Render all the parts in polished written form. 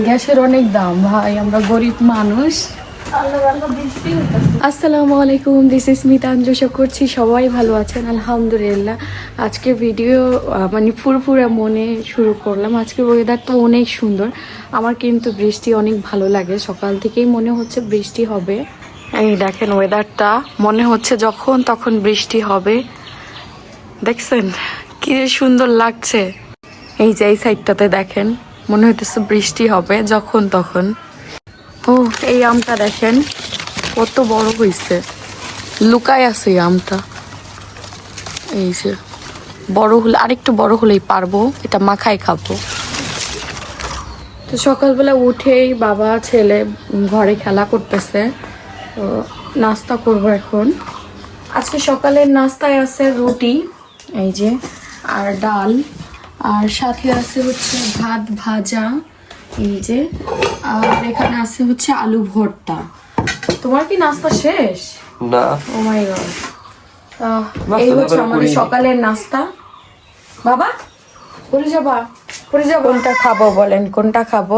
গ্যাসের অনেক দাম ভাই, আমরা গরিব মানুষ। আসসালামু আলাইকুম, দিস ইজ স্মিতা। আশা করছি সবাই ভালো আছেন, আলহামদুলিল্লাহ। আজকে ভিডিও মানে ফুরফুরে মনে শুরু করলাম। আজকে ওয়েদার তো অনেক সুন্দর, আমার কিন্তু বৃষ্টি অনেক ভালো লাগে। সকাল থেকেই মনে হচ্ছে বৃষ্টি হবে। এই দেখেন ওয়েদারটা, মনে হচ্ছে যখন তখন বৃষ্টি হবে। দেখছেন কি সুন্দর লাগছে। এই যে এই সাইডটাতে দেখেন, মনে হইতেছে বৃষ্টি হবে যখন তখন। ও এই আমটা দেখেন কত বড় হয়েছে, লুকায় আছে এই আমটা। এই যে বড় হলে, আরেকটু বড় হলেই পারবো এটা মাখায় খাবো। তো সকালবেলা উঠেই বাবা ছেলে ঘরে খেলা করতেছে, তো নাস্তা করবো এখন। আজকে সকালের নাস্তায় আছে রুটি, এই যে, আর ডাল, আর সাথে আছে হচ্ছে ভাত ভাজা, এই যে, আর এখানে আছে হচ্ছে আলু ভর্তা। তোমার কি নাস্তা শেষ? না। ও মাই গড। এই হচ্ছে আমাদের সকালের নাস্তা। বাবা পড়ে যাবা, পড়ে যাবো। কোনটা খাবো বলেন, কোনটা খাবো?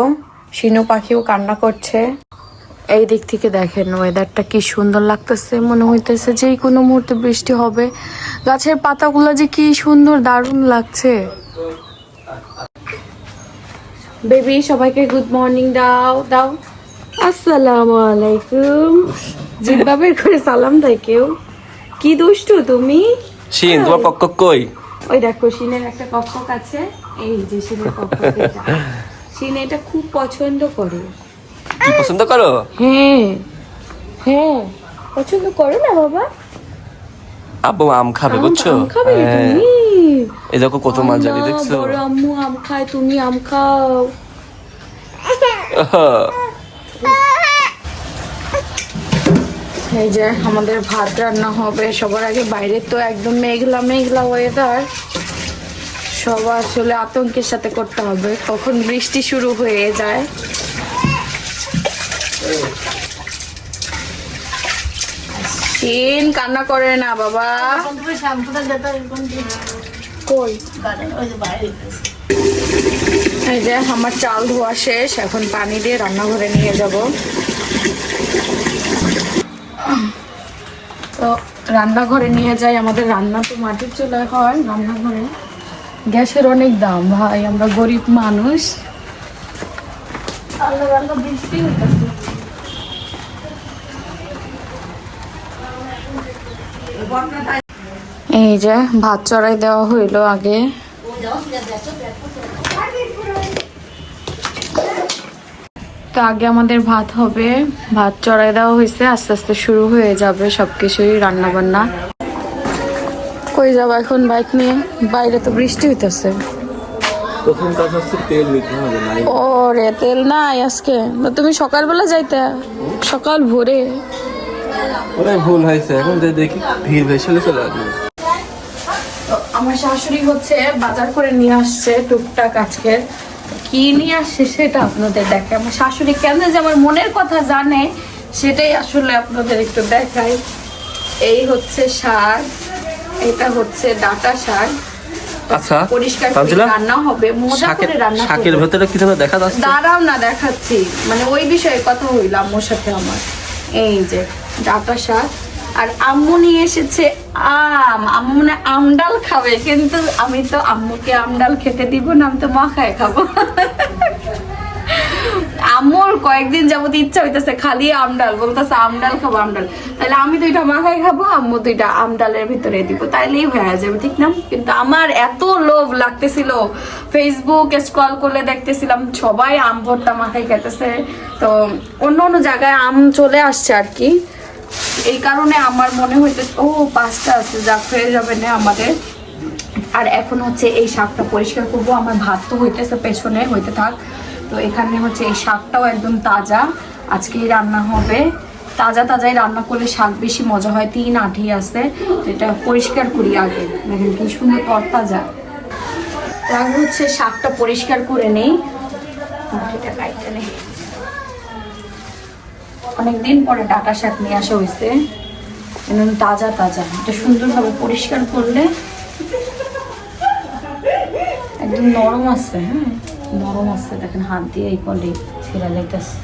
শিনু পাখিও কান্না করছে। এই দিক থেকে দেখেন ওয়েদারটা কি সুন্দর লাগতেছে, মনে হইতেছে যে কোনো মুহূর্তে বৃষ্টি হবে। গাছের পাতাগুলো যে কি সুন্দর, দারুণ লাগছে। বেবি সবাইকে গুড মর্নিং দাও দাও। আসসালামু আলাইকুম। জিব্বা বের করে সালাম দেয় কেউ। কি দুষ্টু তুমি। শিন, তোমার কক্কক কই? ওই দেখো শিনের একটা কক্কক আছে, এই যে শিনের কক্কক এটা। শিন এটা খুব পছন্দ করে। কি পছন্দ করো? হ্যাঁ হ্যাঁ, পছন্দ করো না বাবা? আব্বু আম খাবে বুঝছো? আম খাবে তুমি? এই দেখো কত মাঝারি দেখছো? বড় আম্মু আম খায়, তুমি আম খাও। এই যে আমাদের ভাত রান্না হবে। সবার আগে বাইরে তো একদম মেঘলা মেঘলা ওয়েদার, সব আসলে আতঙ্কের সাথে করতে হবে, কখন বৃষ্টি শুরু হয়ে যায়। শিন কান্না করে না বাবা। কই? এই যে আমার চাল ধোয়া শেষ, এখন পানি দিয়ে রান্নাঘরে নিয়ে যাব। তো রান্নাঘরে নিয়ে যাই। আমাদের রান্না তো মাটির চুলায় হয়, রান্নাঘরে গ্যাসের অনেক দাম ভাই, আমরা গরিব মানুষ। এই যে ভাত চড়াই দেওয়া হইলো আগে। তো আগে আমাদের ভাত হবে, ভাত চড়াই দেওয়া হয়েছে, আস্তে আস্তে শুরু হয়ে যাবে সবকিছুই রান্না বান্না। কই যাবো এখন বাইক নিয়ে? বাইরে তো বৃষ্টি হইতেছে। প্রথম কাজ হচ্ছে তেল নিতে হবে। নাই ও রে, তেল নাই আজকে? তুমি সকালবেলা যাইতে, সকাল ভোরে। ওরাই ভুল হয়েছে, এখন যে দেখি ভিড় ভেসে চলে আসবে। আমার শাশুড়ি হচ্ছে বাজার করে নিয়ে আসছে টুকটাক আজকের। কি নিয়ে আসছে সেটা আপনাদের দেখে। আমার শাশুড়ি কেন যে আমার মনের কথা জানে সেটাই আসলে আপনাদের একটু দেখাই। এই হচ্ছে শাক, এটা হচ্ছে ডাঁটা শাক। আচ্ছা, পরিষ্কার করে রান্না হবে, মজা করে রান্না হবে। শাকের ভেতরে কি ধরনের দেখা যাচ্ছে? দাঁড়াও না, দেখাচ্ছি, মানে ওই বিষয়ে কথা হইলাম ওর সাথে আমার। এই যে ডাঁটা শাক, আর আম্মু নিয়ে এসেছে আম। আম্মু মানে আমডাল খাবে, কিন্তু আমি তো আম্মুকে আমডাল খেতে দিব না, আমি তো মাখায় খাবো। আম্মুর কয়েকদিন যাবত ইচ্ছা হইতেছে খালি আমডাল, বলতেছে আমডাল খাবো আমডাল। তাহলে আমি দুইটা মাখায় খাবো, আম্মু দুইটা আমডালের ভিতরে দিব, তাইলেই হয়ে যাবে, ঠিক না? কিন্তু আমার এত লোভ লাগতেছিল, ফেসবুক স্ক্রল করলে দেখতেছিলাম সবাই আম ভর্তা মাখাই খেতেছে। তো অন্য অন্য জায়গায় আম চলে আসছে আর কি, এই কারণে আমার মনে হইতেছে ও 5টা আছে, যা হয়ে যাবে না আমাদের। আর এখন হচ্ছে এই শাকটা পরিষ্কার করবো। আমার ভাত তো হইতেছে, পেছনে হইতে থাক। তো এখানে হচ্ছে এই শাকটাও একদম তাজা, আজকেই রান্না হবে। তাজা তাজাই রান্না করলে শাক বেশি মজা হয়। 3 আঁটি আছে, এটা পরিষ্কার করি আগে। দেখেন কি সুন্দর তরতাজা। তার হচ্ছে শাকটা পরিষ্কার করে নেই, এটা কাটতে নেই। অনেকদিন পরে ডাঁটা শাক নিয়ে আসা হয়েছে, তাজা তাজা। এটা সুন্দরভাবে পরিষ্কার করলে একদম নরম আছে। হ্যাঁ নরম আছে, দেখেন হাত দিয়ে এই করলে ছেঁড়া যাইতেছে।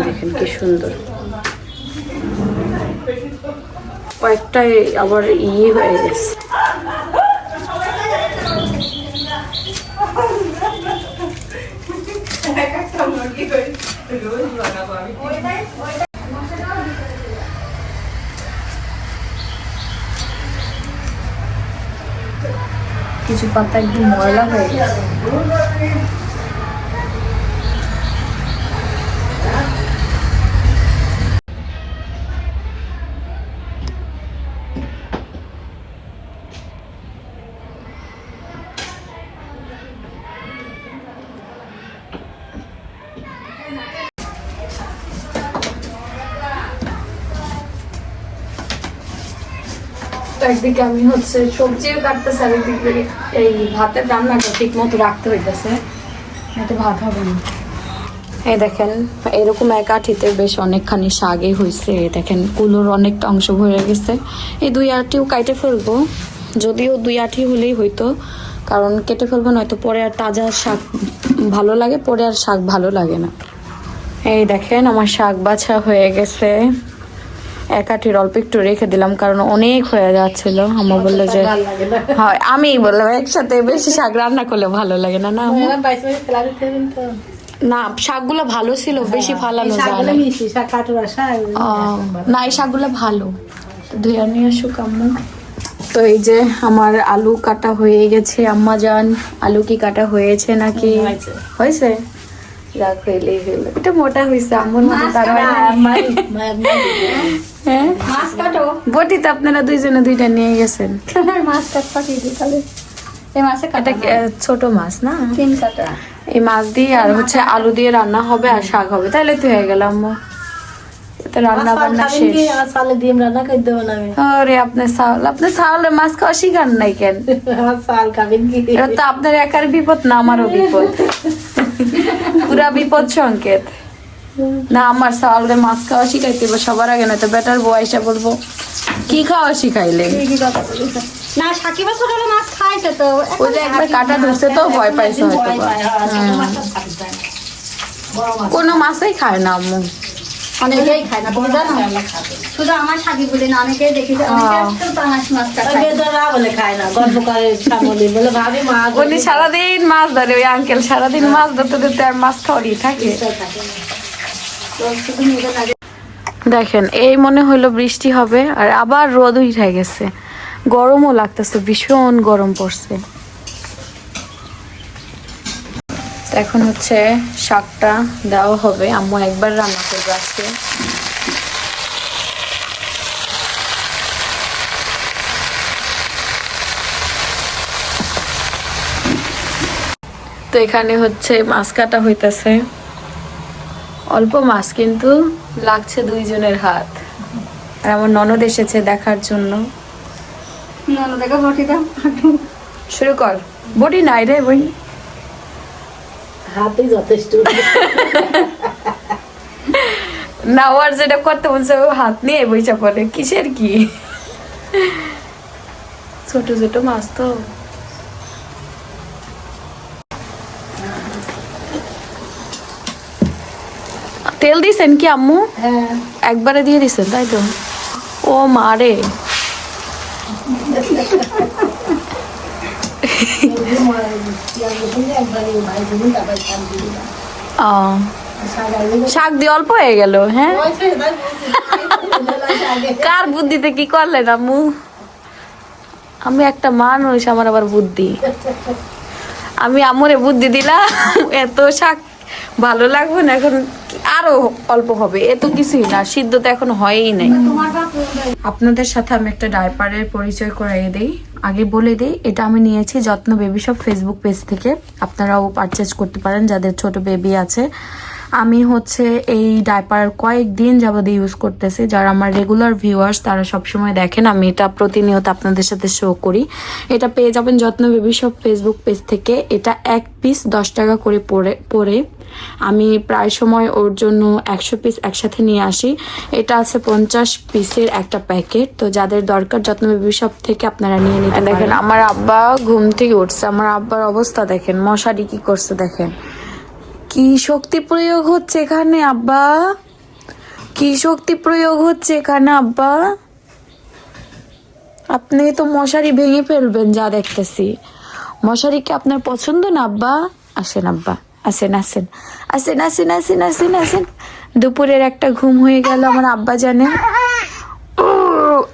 দেখেন কি সুন্দর, কয়েকটাই আবার হয়ে গেছে। কিছু পাতা একদম ময়লা হয়ে গেছে। একদিকে আমি হচ্ছে সবজিও কাটতেছি, আর একদিকে এই ভাতের রান্নাটা ঠিক মতো রাখতে হইতেছে, এতে ভাত হবে না। এই দেখেন এরকম এক আঠিতে বেশ অনেকখানি শাকই হয়েছে। দেখেন কুলোর অনেকটা অংশ ভরে গেছে। এই 2 আটিও কাটে ফেলবো, যদিও 2 আটি হলেই হইতো, কারণ কেটে ফেলবো নয়তো পরে আর তাজা শাক ভালো লাগে, পরে আর শাক ভালো লাগে না। এই দেখেন আমার শাক বাছা হয়ে গেছে। এক আটির অল্প একটু রেখে দিলাম, কারণ অনেক হয়ে যাচ্ছিল। আমার বললো যে হয়, আমি বললাম একসাথে বেশি শাক রান্না করলে ভালো লাগে না। না না, শাকগুলো ভালো ছিল, বেশি ফালানো যায় না। না এই শাকগুলো ভালো, ধুয়ে নিয়ে আসুক আম্মু। তো এই যে আমার আলু কাটা হয়ে গেছে। আম্মা জান, আলু কি কাটা হয়েছে নাকি? হয়েছে, যাক হইলেই হইলো। এটা মোটা হয়েছে, আম্মুর মতো তার হ্যাঁ। মাছ কাটো বটি তো আপনারা দুইজনে 2টা নিয়ে গেছেন। মাছ কাটা এই মাছে কাটা ছোট মাছ না, 3 কাটা। এই মাছ দিয়ে আর হচ্ছে আলু দিয়ে রান্না হবে আর শাক হবে, তাইলে তো হয়ে গেল আম্মু। রান্না বান্না শেষ। আরে আপনার চাউলের মাছ খাওয়া শিখান নাই কেন? এটা তো আপনার একার বিপদ না, আমারও বিপদ, পুরা বিপদ সংকেত। না আমার চাউলের মাছ খাওয়া শিখাইতে সবার আগে, না তো বেটার বয়সে বলবো কি খাওয়া শিখাইলে। না সাকিবা ছোট মাছ খাইছে তো, ওই যে একবার কাটা ঢুকছে তো ভয় পাইছে হয়তো। কোনো মাছই খায় না আম্মু, অনেকেই খায় না, তুমি জানো? শুধু আমার সাকি বলে না, অনেকেই দেখেছে পাঙাশ মাছটা খায় না, গল্প করে বলে ভাবি মা উনি সারাদিন মাছ ধরে, ওই আঙ্কেল সারাদিন মাছ ধরতে ধরতে আর মাছ খাওয়ারই থাকে। দেখেন এই মনে হলো বৃষ্টি হবে, আর আবার রোদ উঠে গেছে, গরমও লাগতেছে, ভীষণ গরম পড়ছে। এখন হচ্ছে শাকটা দেওয়া হবে, আম্মু একবার রান্না করবে আজকে। তো এখানে হচ্ছে মাছ কাটা হইতেছে, অল্প মাছ কিন্তু লাগছে 2 জনের হাত। আর আমার ননদ এসেছে দেখার জন্য। ননদাকে বটি দাও, শুরু কর। বটি নাই রে বই, হাতেই যথেষ্ট। না ওর যেটা করতে বলছে ও হাত নিয়ে বইসা পড়ে, কিসের কি? ছোট ছোট মাছ তো। তেল দিছেন কি আম্মু? হ্যাঁ একবারে দিয়ে দিছেন তাই তো? ও মারে, শাক দিয়ে অল্প হয়ে গেল। হ্যাঁ কার বুদ্ধিতে কি করলেন আম্মু? আমি একটা মানুষ, আমার আবার বুদ্ধি। আমি আম্মুরে বুদ্ধি দিলাম, এত শাক ভালো লাগবে না, এখন আরো অল্প হবে, এত কিছুই না, সিদ্ধ তো এখন হয়ই নাই। আপনাদের সাথে আমি একটা ডাইপারের পরিচয় করাইয়ে দেই। আগে বলে দিই, এটা আমি নিয়েছি যত্ন বেবি শপ ফেসবুক পেজ থেকে। আপনারাও পারচেজ করতে পারেন যাদের ছোট বেবি আছে। আমি হচ্ছে এই ডাইপার কয়েকদিন যাবত ইউজ করতেছি। যারা আমার রেগুলার ভিউয়ার্স তারা সবসময় দেখেন, আমি এটা প্রতিনিয়ত আপনাদের সাথে শো করি। এটা পেয়ে যাবেন যত্ন বেবি শপ ফেসবুক পেজ থেকে। এটা এক পিস 10 টাকা করে পড়ে আমি প্রায় সময় ওর জন্য 100 পিস একসাথে নিয়ে আসি। এটা আছে 50 পিসের একটা প্যাকেট। তো যাদের দরকার যত্ন বেবি শপ থেকে আপনারা নিয়ে নিতে দেখেন। আমার আব্বা ঘুম থেকে উঠছে, আমার আব্বার অবস্থা দেখেন, মশারি কি করছে দেখেন। কি শক্তি প্রয়োগ হচ্ছে এখানে আব্বা, কি শক্তি প্রয়োগ হচ্ছে এখানে আব্বা। আপনি তো মশারি ভেঙে ফেলবেন যা দেখতেছি। মশারি কি আপনার পছন্দ না আব্বা? আসেন আব্বা, আসেন আসেন আসেন আসেন আসেন আসেন আসেন। দুপুরের একটা ঘুম হয়ে গেল আমার আব্বা জানে।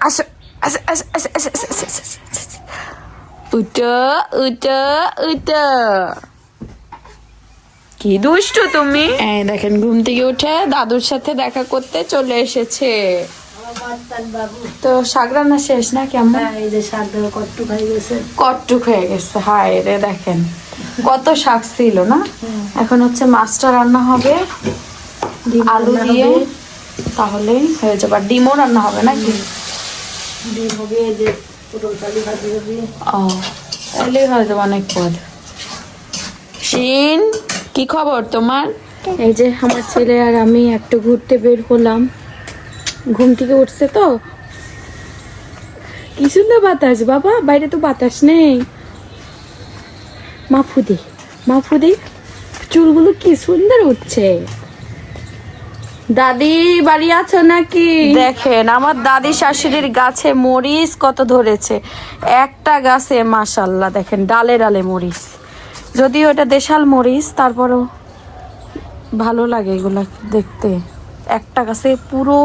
আসো আসো আসো আসো আসো আসো আসো আসো। উঠো উঠো উঠো। কি দুষ্টু তুমি। এই দেখেন ঘুম থেকে উঠে দাদুর সাথে দেখা করতে চলে এসেছে। তো শাক রান্না শেষ না কেমন? এই যে শাক দেওয়া কট্টু খাই গেছে। কটটুক হয়ে গেছে, হায় রে দেখেন কত শাক ছিল না। এখন হচ্ছে মাছটা রান্না হবে আলু দিয়ে, তাহলেই হয়ে যাবে। আর ডিমও রান্না হবে নাকি? ডিম হবে, এই যে পটল চালি ভাজি হবে। ও তাহলেই হয়ে যাবে অনেক পদ। শিন, কি খবর তোমার? এই যে আমার ছেলে আর আমি একটু ঘুরতে বের হলাম। ঘুম থেকে উঠছে তো, কি সুন্দর বাতাস বাবা, বাইরে তো বাতাস নেই। মাফুদি মাফুদি চুলগুলো কি সুন্দর উঠছে। দাদি বাড়ি আছো নাকি? দেখেন আমার দাদি শাশুড়ির গাছে মরিচ কত ধরেছে। একটা গাছে মাশাল্লাহ দেখেন ডালে ডালে মরিচ। যদিও এটা দেশাল মরিচ, তারপরও ভালো লাগে এগুলা দেখতে। একটা গাছে পুরো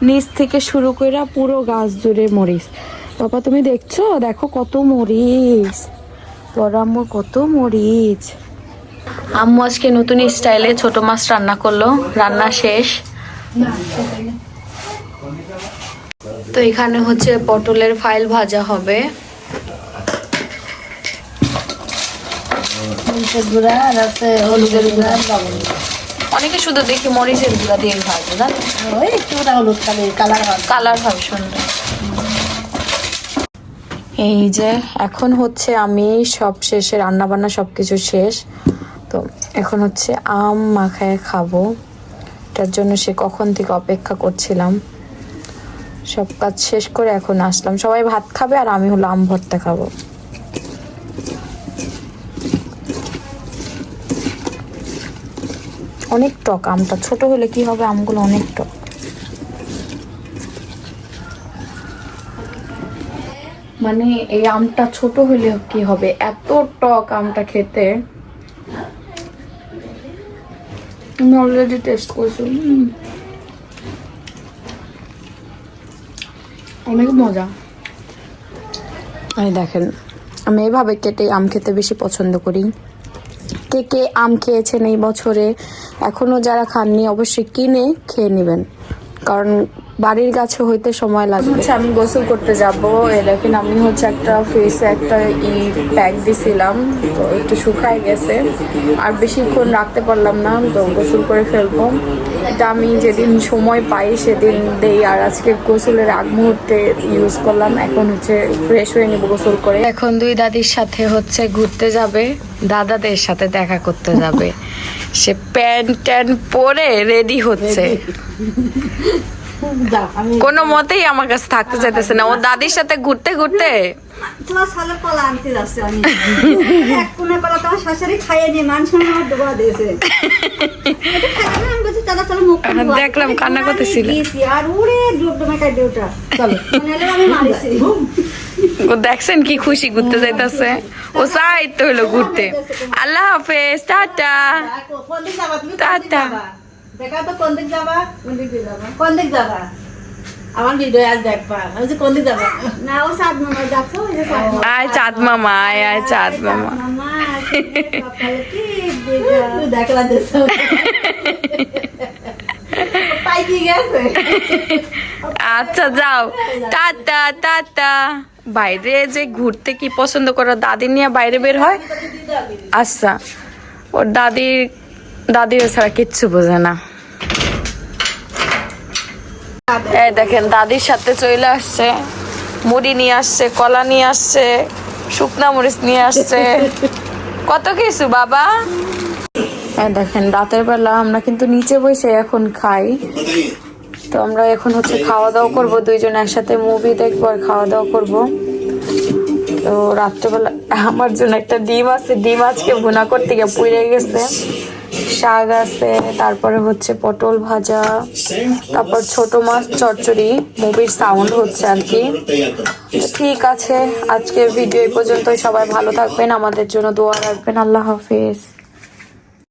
নিচ থেকে শুরু করে পুরো গাছ জুড়ে মরিচ। বাবা তুমি দেখছো, দেখো কত মরিচ, বড় আম্মু কত মরিচ। আম্মু আজকে নতুন স্টাইলে ছোট মাছ রান্না করলো, রান্না শেষ। তো এখানে হচ্ছে পটলের ফাইল ভাজা হবে। মরিচের গুঁড়া আর আছে হলুদের গুঁড়া, লবণ। অনেকে শুধু দেখি মরিচের গুঁড়া দিয়ে ভাজে, জানো? ওই একটু হলুদ কালার হবে। কালার হবে সুন্দর। এই যে এখন হচ্ছে আমি সব শেষে, রান্না বান্না সবকিছু শেষ। তো এখন হচ্ছে আম মাখায় খাবো। এটার জন্য সে কখন থেকে অপেক্ষা করছিলাম। সব কাজ শেষ করে এখন আসলাম। সবাই ভাত খাবে আর আমি হলো আম ভর্তা খাবো। অনেক টক আমটা, ছোট হলে কি হবে, আমগুলো অনেক টক। মানে এই আমটা ছোট হলে কি হবে, এত টক আমটা খেতে। আমি অলরেডি টেস্ট করছি, অনেক মজা। এই দেখেন আমি এইভাবে কেটে আম খেতে বেশি পছন্দ করি। কে কে আম খেয়েছেন এই বছরে, এখনো যারা খাননি অবশ্যই কিনে খেয়ে নেবেন, কারণ বাড়ির গাছে হইতে সময় লাগবে। আমি গোসল করতে যাব। দেখেন আমি হচ্ছে একটা ফেসে একটা প্যাক দিছিলাম, তো একটু শুকায় গেছে আর বেশিক্ষণ রাখতে পারলাম না, তো গোসল করে ফেলবো। এটা আমি যেদিন সময় পাই সেদিন দেই, আর আজকে গোসলের আগ মুহূর্তে ইউজ করলাম। এখন হচ্ছে ফ্রেশ হয়ে নিব গোসল করে। এখন দুই দাদির সাথে হচ্ছে ঘুরতে যাবে, দাদাদের সাথে দেখা করতে যাবে। সে প্যান্ট ট্যান্ট পরে রেডি হচ্ছে, কোনো মতেই আমার কাছে থাকতে চাইতেছে না। ও দাদির সাথে ঘুরতে ঘুরতে তোমার সালে কলা আনতে যাচ্ছে। আমি এক কোণে কলা তোমার শাশুড়ি খাইয়ে নিয়ে মান সম্মান আমার ডোবা দিয়েছে। দেখলাম কান্না করতেছিল। আর উড়ে ডুবডুমে খাই দেউটা চলো আমি মারিছি। ও দেখছেন কি খুশি ঘুরতে যাইতেছে। ও চাই তো হলো ঘুরতে। আল্লাহ হাফেজ, টাটা টাটা। দেখা তো কোন দিক যাবা, কোন দিক যাবা, কোন দিক যাবা। আমার ভিডিও আজ দেখবা, আমি যে কোন দিক যাবা। না ও চাঁদ মামা দেখো, ওই যে চাঁদ মামা। আয় চাঁদ মামা, আয় আয় চাঁদ মামা। মামা সকালে কি দিদা দেখলা দেছো। পাই কি গেছে। আচ্ছা যাও, টাটা টাটা। বাইরে যে ঘুরতে কি পছন্দ করো, দাদি নিয়ে বাইরে বের হয়। আচ্ছা ওর দাদির দাদিও ছাড়া কিচ্ছু বোঝে না। এই দেখেন দাদির সাথে চলে আসছে, মুড়ি নিয়ে আসছে, কলা নিয়ে আসছে, শুকনা মরিচ নিয়ে আসছে, কত কিছু বাবা। এই দেখেন রাতের বেলা আমরা কিন্তু নিচে বসে এখন খাই। তো আমরা এখন হচ্ছে খাওয়া দাওয়া করবো, দুইজন একসাথে মুভি দেখবো আর খাওয়া দাওয়া করবো। তো রাত্রেবেলা আমার জন্য একটা ডিম আছে, ডিম আজকে ভুনা করতে গিয়ে পুড়ে গেছে। শাক আছে, তারপরে হচ্ছে পটল ভাজা, তারপর ছোট মাছ চচ্চড়ি। মুভির সাউন্ড হচ্ছে আর কি। তো ঠিক আছে, আজকের ভিডিও এই পর্যন্তই। সবাই ভালো থাকবেন, আমাদের জন্য দোয়া রাখবেন। আল্লাহ হাফেজ।